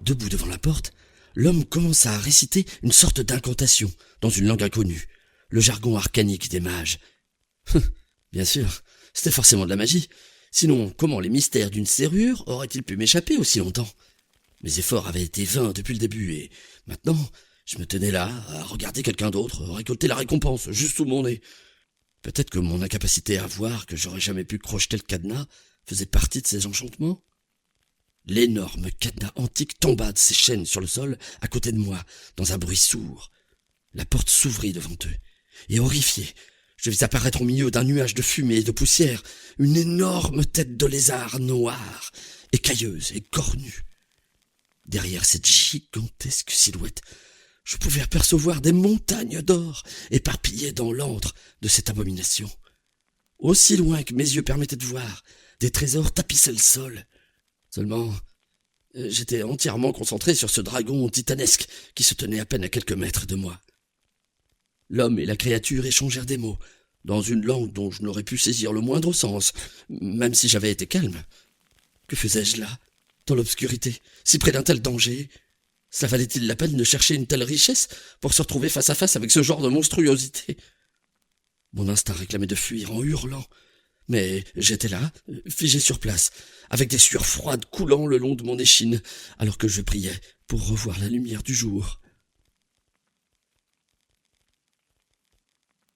Debout devant la porte, l'homme commença à réciter une sorte d'incantation dans une langue inconnue, le jargon arcanique des mages. Bien sûr, c'était forcément de la magie. Sinon, comment les mystères d'une serrure auraient-ils pu m'échapper aussi longtemps? Mes efforts avaient été vains depuis le début, et maintenant, je me tenais là, à regarder quelqu'un d'autre récolter la récompense, juste sous mon nez. Peut-être que mon incapacité à voir que j'aurais jamais pu crocheter le cadenas faisait partie de ces enchantements. L'énorme cadenas antique tomba de ses chaînes sur le sol à côté de moi, dans un bruit sourd. La porte s'ouvrit devant eux, et horrifié, je vis apparaître au milieu d'un nuage de fumée et de poussière une énorme tête de lézard noire, écailleuse et cornue. Derrière cette gigantesque silhouette, je pouvais apercevoir des montagnes d'or éparpillées dans l'antre de cette abomination. Aussi loin que mes yeux permettaient de voir, des trésors tapissaient le sol. Seulement, j'étais entièrement concentré sur ce dragon titanesque qui se tenait à peine à quelques mètres de moi. L'homme et la créature échangèrent des mots, dans une langue dont je n'aurais pu saisir le moindre sens, même si j'avais été calme. Que faisais-je là, dans l'obscurité, si près d'un tel danger? Cela valait-il la peine de chercher une telle richesse pour se retrouver face à face avec ce genre de monstruosité? Mon instinct réclamait de fuir en hurlant, mais j'étais là, figé sur place, avec des sueurs froides coulant le long de mon échine, alors que je priais pour revoir la lumière du jour.